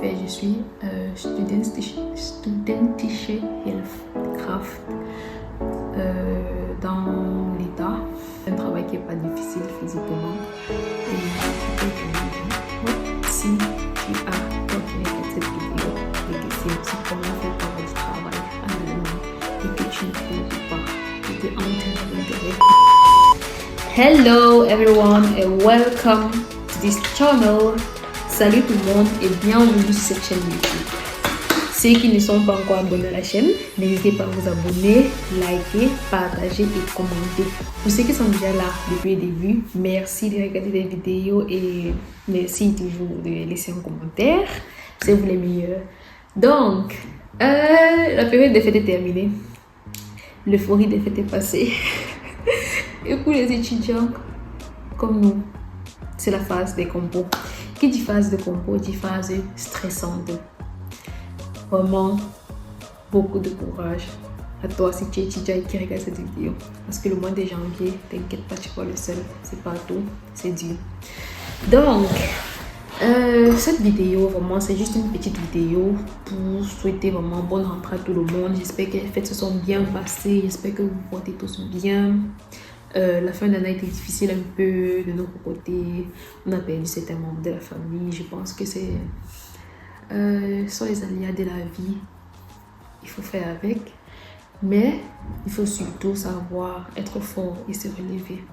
fais, je suis studentische Hilfskraft dans l'État. Un travail qui n'est pas difficile physiquement et qui peut gagner bien. Si tu as regarde cette vidéo et que c'est aussi comment faire pour du travail à l'allemand et que tu ne trouves pas, je te entraîne. Hello everyone and welcome to this channel. Salut tout le monde et bienvenue sur cette chaîne YouTube. Ceux qui ne sont pas encore abonnés à la chaîne, n'hésitez pas à vous abonner, liker, partager et commenter. Pour ceux qui sont déjà là depuis le début, merci de regarder les vidéos et merci toujours de laisser un commentaire. C'est vous les meilleurs. Donc, la période des fêtes est terminée. L'euphorie des fêtes est passée. Et pour les étudiants comme nous, c'est la phase des compos. Qui dit phase de compos dit phase stressante. Vraiment, beaucoup de courage à toi si tu es étudiant et qui regarde cette vidéo. Parce que le mois de janvier, t'inquiète pas, tu es pas le seul. C'est partout, c'est dur. Donc, cette vidéo, vraiment, c'est juste une petite vidéo pour souhaiter vraiment bonne rentrée à tout le monde. J'espère que les fêtes se sont bien passées. J'espère que vous vous portez tous bien. La fin d'année a été difficile un peu de notre côté. On a perdu certains membres de la famille. Je pense que c'est sont les aléas de la vie. Il faut faire avec. Mais il faut surtout savoir être fort et se relever.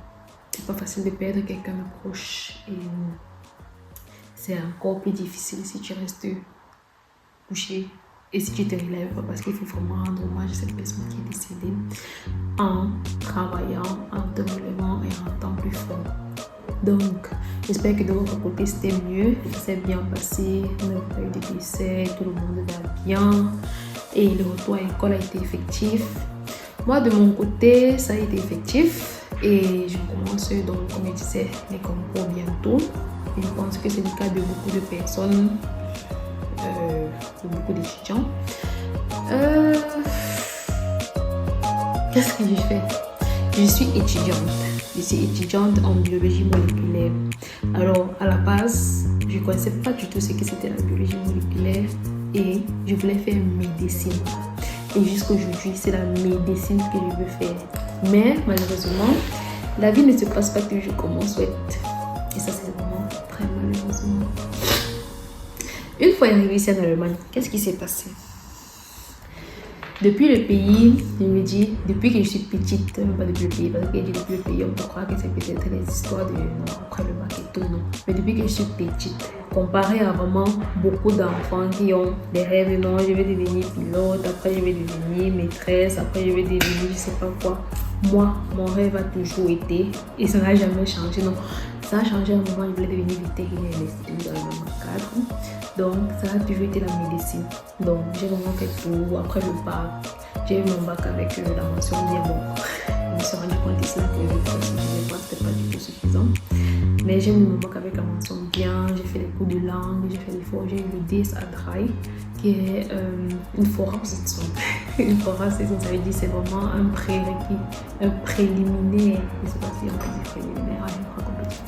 C'est pas facile de perdre quelqu'un de proche. Et c'est encore plus difficile si tu restes couché et si tu te relèves pas, parce qu'il faut vraiment rendre hommage à cette personne qui est décédée en travaillant, en te relevant et en étant plus fort. Donc, j'espère que de votre côté c'était mieux, ça s'est bien passé, on n'a pas eu de décès, tout le monde va bien et le retour à l'école a été effectif. Moi de mon côté, ça a été effectif et je commence donc, comme je disais, les concours bientôt. Et je pense que c'est le cas de beaucoup de personnes, de beaucoup d'étudiants. Qu'est-ce que j'ai fait? Je suis étudiante. Je suis étudiante en biologie moléculaire. Alors, à la base, je ne connaissais pas du tout ce que c'était la biologie moléculaire et je voulais faire médecine. Et jusqu'à aujourd'hui, c'est la médecine que je veux faire. Mais malheureusement, la vie ne se passe pas toujours comme on souhaite. Et ça, c'est vraiment très malheureusement. Une fois arrivée ici en Allemagne, qu'est-ce qui s'est passé? Depuis le pays, je me dis, depuis que je suis petite, pas depuis le pays, parce que depuis le pays, on peut croire que c'est peut-être les histoires de non, après le bac et tout, non. Mais depuis que je suis petite, comparé à vraiment beaucoup d'enfants qui ont des rêves, non, je vais devenir pilote, après je vais devenir maîtresse, après je vais devenir je sais pas quoi. Moi, mon rêve a toujours été, et ça n'a jamais changé, non. Ça a changé à un moment, je voulais devenir vétérinaire, mais c'était dans le même cadre. Donc, ça a toujours été la médecine. Donc, j'ai vraiment fait tout. Après le bac, j'ai eu mon bac avec la mention bien. Bon, je me suis rendu compte ici que c'était pas du tout suffisant. Mais j'ai eu mon bac avec la mention bien. J'ai fait les cours de langue, j'ai fait l'effort. J'ai eu le DSA Dry, qui est une foration. Une foration, ça veut dire c'est vraiment un prérequis, un préliminaire. Je ne sais pas si on peut dire préliminaire.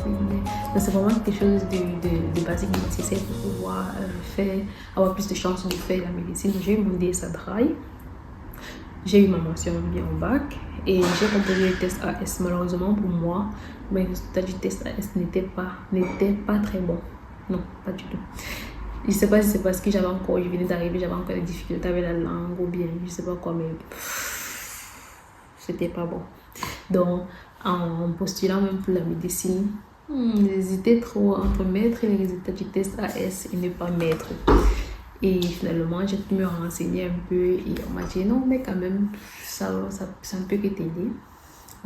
Donc, c'est vraiment quelque chose de basique nécessaire pour pouvoir avoir plus de chances de faire la médecine. J'ai eu mon DSA Dry, j'ai eu ma mention bien au bac et j'ai composé le test AS. Malheureusement pour moi, mes résultats du test AS n'étaient pas très bons. Non, pas du tout. Je ne sais pas si c'est parce que je venais d'arriver, j'avais encore des difficultés avec la langue ou bien je ne sais pas quoi, mais c'était pas bon. Donc, en postulant même pour la médecine, j'hésitais trop entre mettre les résultats du test AS et ne pas mettre. Et finalement, j'ai pu me renseigner un peu et on m'a dit non, mais quand même, ça un peu que t'aider.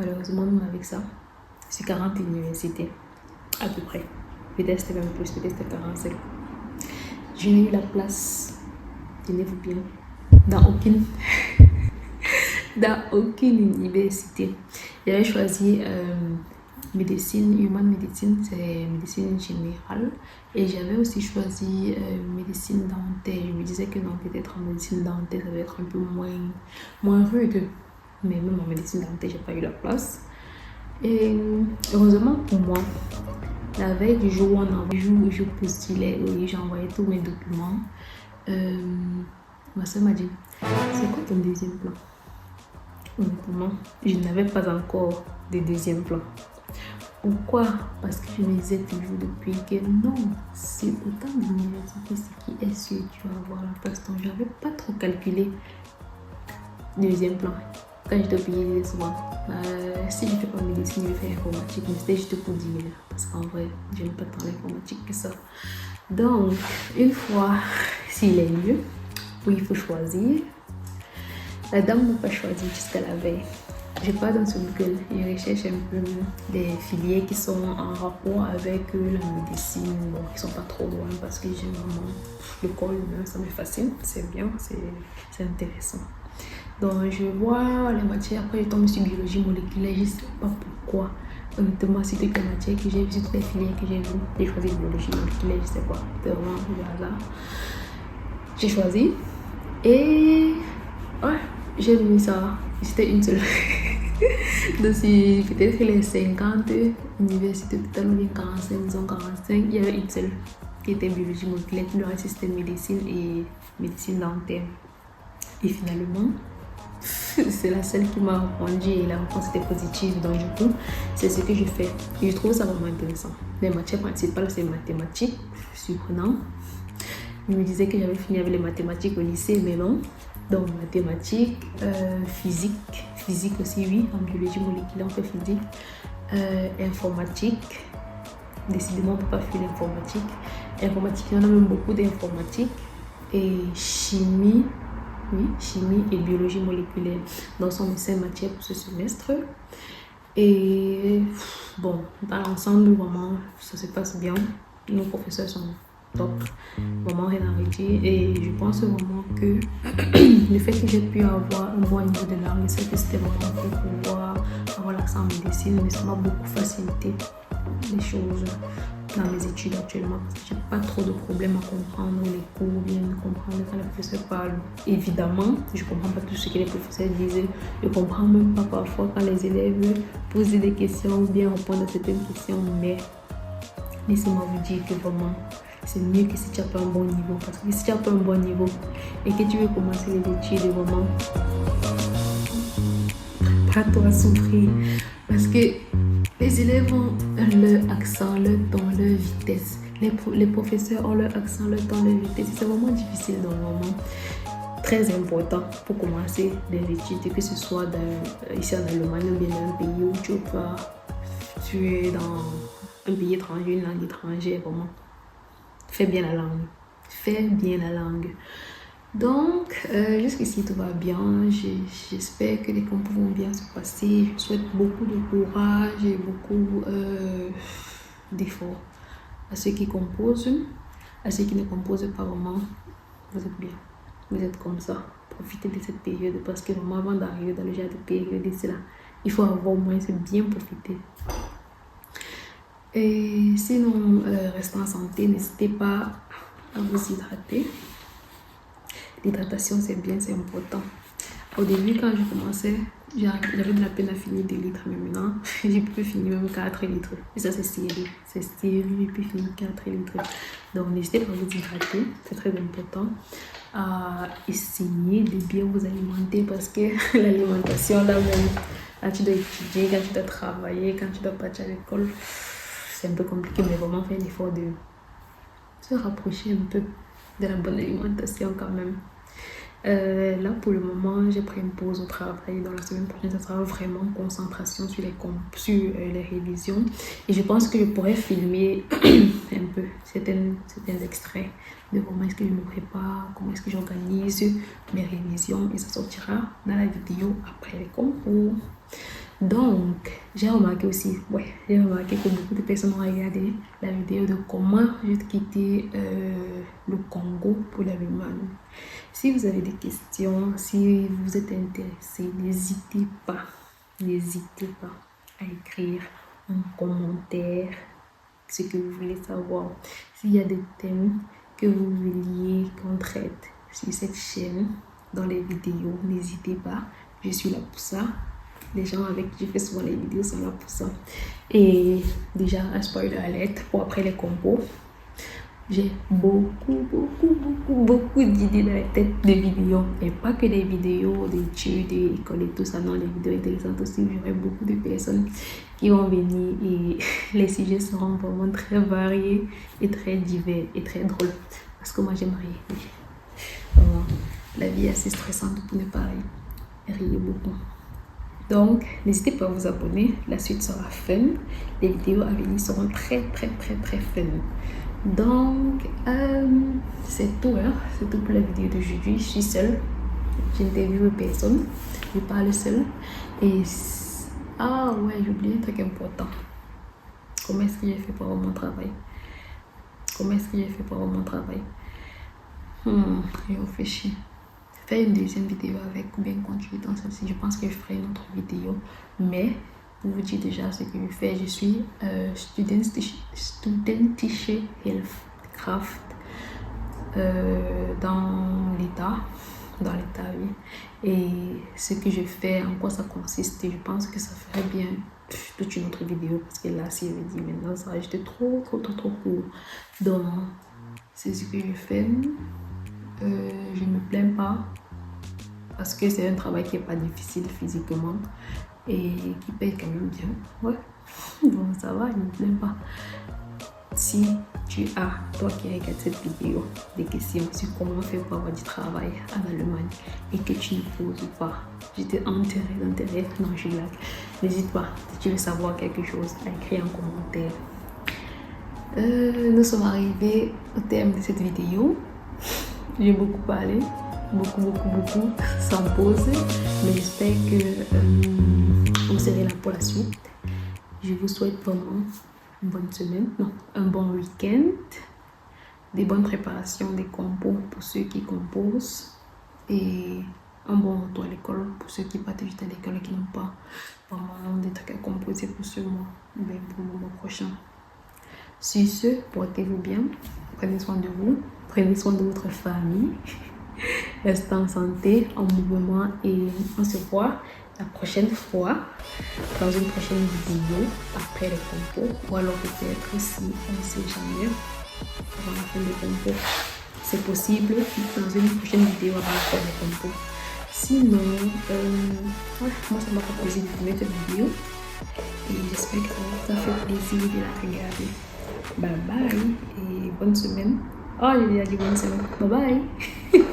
Malheureusement, même avec ça, c'est 40 universités, à peu près. Peut-être c'était même plus, peut-être c'était 45. Je n'ai eu la place, tenez-vous bien, dans aucune université. J'avais choisi médecine, human médecine, c'est médecine générale. Et j'avais aussi choisi médecine dentaire. Je me disais que non, peut-être en médecine dentaire, ça va être un peu moins rude. Mais même en médecine dentaire, j'ai pas eu la place. Et heureusement pour moi, La veille du jour où je postulais, oui, j'ai envoyé tous mes documents. Ma soeur m'a dit, c'est quoi ton deuxième plan? Honnêtement, je n'avais pas encore de deuxième plan. Pourquoi? Parce que je me disais toujours depuis que non, c'est autant d'université, ce qui est sûr, tu vas avoir la place. Donc, je n'avais pas trop calculé deuxième plan. Quand j'étais au pays, je disais souvent, si je ne fais pas médecine, je vais faire informatique. Mais c'était juste pour dire, parce qu'en vrai, je n'aime pas tant l'informatique que ça. Donc, une fois, s'il est lieu, où il faut choisir, la dame n'a pas choisi jusqu'à la veille. Je pars dans ce Google et recherche un peu des filières qui sont en rapport avec la médecine, bon, qui sont pas trop loin parce que j'ai vraiment le corps humain, ça me fascine, c'est bien, c'est intéressant. Donc je vois les matières, après je tombe sur biologie moléculaire, je sais pas pourquoi. Honnêtement, c'est toutes les matières que j'ai vues, c'est toutes les filières que j'ai vues. J'ai choisi biologie moléculaire, je sais pas, c'était vraiment le hasard. J'ai choisi et ouais, j'ai mis ça, c'était une seule. Donc, si peut-être les 50 universités totales ou bien 45, disons 45, il y avait une seule qui était biologie moléculaire, le reste c'était médecine et médecine dentaire. Et finalement, c'est la seule qui m'a répondu et la réponse était positive. Donc, du coup, c'est ce que je fais. Et je trouve ça vraiment intéressant. Les matières principales, c'est mathématiques, surprenant. Je me disais que j'avais fini avec les mathématiques au lycée, mais non. Donc, mathématiques, physique aussi, oui, en biologie moléculaire, on fait physique, informatique, décidément, on ne peut pas faire l'informatique. Informatique, il y en a même beaucoup d'informatique, et chimie, oui, chimie et biologie moléculaire. Donc, ce sont mes 5 matières pour ce semestre. Et bon, dans l'ensemble, vraiment, ça se passe bien. Nos professeurs sont top, vraiment rien à redire. Et je pense vraiment que le fait que j'ai pu avoir un bon niveau de langue, c'est que c'était vraiment pour pouvoir avoir l'accent en médecine, mais ça m'a beaucoup facilité les choses dans mes études actuellement parce que j'ai pas trop de problèmes à comprendre les cours, bien comprendre quand les professeurs parlent. Évidemment, je comprends pas tout ce que les professeurs disent, je comprends même pas parfois quand les élèves posent des questions ou bien répondent à certaines questions, mais laissez-moi vous dire que vraiment c'est mieux que si tu n'as pas un bon niveau. Parce que si tu n'as pas un bon niveau et que tu veux commencer les études, vraiment, prends-toi à souffrir. Parce que les élèves ont leur accent, leur ton, leur vitesse. Les professeurs ont leur accent, leur ton, leur vitesse. C'est vraiment difficile, donc vraiment très important pour commencer les études, que ce soit ici en Allemagne ou bien dans un pays où tu es dans un pays étranger, une langue étrangère, vraiment. Fais bien la langue. Fais bien la langue. Donc, jusqu'ici, tout va bien. J'espère que les concours vont bien se passer. Je souhaite beaucoup de courage et beaucoup d'efforts à ceux qui composent, à ceux qui ne composent pas vraiment. Vous êtes bien. Vous êtes comme ça. Profitez de cette période parce que vraiment, avant d'arriver dans le genre de période, il faut avoir au moins bien profiter. Et sinon, restez en santé, n'hésitez pas à vous hydrater. L'hydratation, c'est bien, c'est important. Au début, quand je commençais, j'avais de la peine à finir 2 litres, mais maintenant, j'ai pu finir même 4 litres. Et ça, c'est sérieux. C'est sérieux, j'ai pu finir 4 litres. Donc, n'hésitez pas à vous hydrater, c'est très important. À essayer de bien vous alimenter parce que l'alimentation, là même, là, tu dois étudier, quand tu dois travailler, quand tu dois partir à l'école, c'est un peu compliqué, mais vraiment faire l'effort de se rapprocher un peu de la bonne alimentation quand même. Là pour le moment j'ai pris une pause au travail. Dans la semaine prochaine ça sera vraiment concentration sur les révisions et je pense que je pourrais filmer un peu certains extraits de comment est-ce que je me prépare, comment est-ce que j'organise mes révisions et ça sortira dans la vidéo après les concours. Donc, j'ai remarqué que beaucoup de personnes ont regardé la vidéo de comment j'ai quitté le Congo pour l'Allemagne. Si vous avez des questions, si vous êtes intéressé, n'hésitez pas à écrire en commentaire ce que vous voulez savoir. S'il y a des thèmes que vous vouliez qu'on traite sur cette chaîne, dans les vidéos, n'hésitez pas, je suis là pour ça. Les gens avec qui je fais souvent les vidéos sont là pour ça. Et déjà, un spoiler alert pour après les compos. J'ai beaucoup d'idées dans la tête de vidéos. Et pas que des vidéos d'études, d'école et tout ça. Non, les vidéos intéressantes aussi. J'aurai beaucoup de personnes qui vont venir et les sujets seront vraiment très variés et très divers et très drôles. Parce que moi, j'aimerais rire. Vraiment, la vie est assez stressante pour ne pas rire beaucoup. Donc, n'hésitez pas à vous abonner. La suite sera fun. Les vidéos à venir seront très fun. Donc, c'est tout. C'est tout pour la vidéo d'aujourd'hui. Je suis seule. Je n'interviewe personne. Je parle seule. Et... Ah ouais, j'ai oublié un truc important. Comment est-ce que j'ai fait pour avoir mon travail? Je réfléchis. Faire une deuxième vidéo avec ou bien continuer dans celle-ci. Je pense que je ferai une autre vidéo. Mais, pour vous dire déjà ce que je fais, je suis studentische Hilfskraft dans l'État, oui. Et ce que je fais, en quoi ça consiste, je pense que ça ferait bien toute une autre vidéo parce que là, si je dis maintenant, ça va être trop court. Donc, c'est ce que je fais. Je ne me plains pas parce que c'est un travail qui n'est pas difficile physiquement et qui paye quand même bien. Ouais, donc ça va, je ne me plains pas. Si tu as, toi qui regardes cette vidéo, des questions sur comment faire pour avoir du travail en Allemagne et que tu ne poses pas, j'étais enterré, non je blague, n'hésite pas, si tu veux savoir quelque chose, à écrire en commentaire. Nous sommes arrivés au terme de cette vidéo. J'ai beaucoup parlé, beaucoup, sans pause, mais j'espère que vous serez là pour la suite. Je vous souhaite vraiment une bonne semaine, un bon week-end, des bonnes préparations des compos pour ceux qui composent et un bon retour à l'école pour ceux qui partent juste à l'école et qui n'ont pas vraiment des trucs à composer pour ce mois, mais pour le mois prochain. Sur ce, portez-vous bien, prenez soin de vous, prenez soin de votre famille, restez en santé, en mouvement et on se voit la prochaine fois dans une prochaine vidéo après les compos ou alors peut-être si on ne sait jamais avant la fin des compos. C'est possible dans une prochaine vidéo avant la fin des compos. Sinon, moi ça m'a fait plaisir de filmer cette vidéo et j'espère que ça fait plaisir de la regarder. Bye bye et bonne semaine. Oh, il y a dit bonne semaine. Bye bye.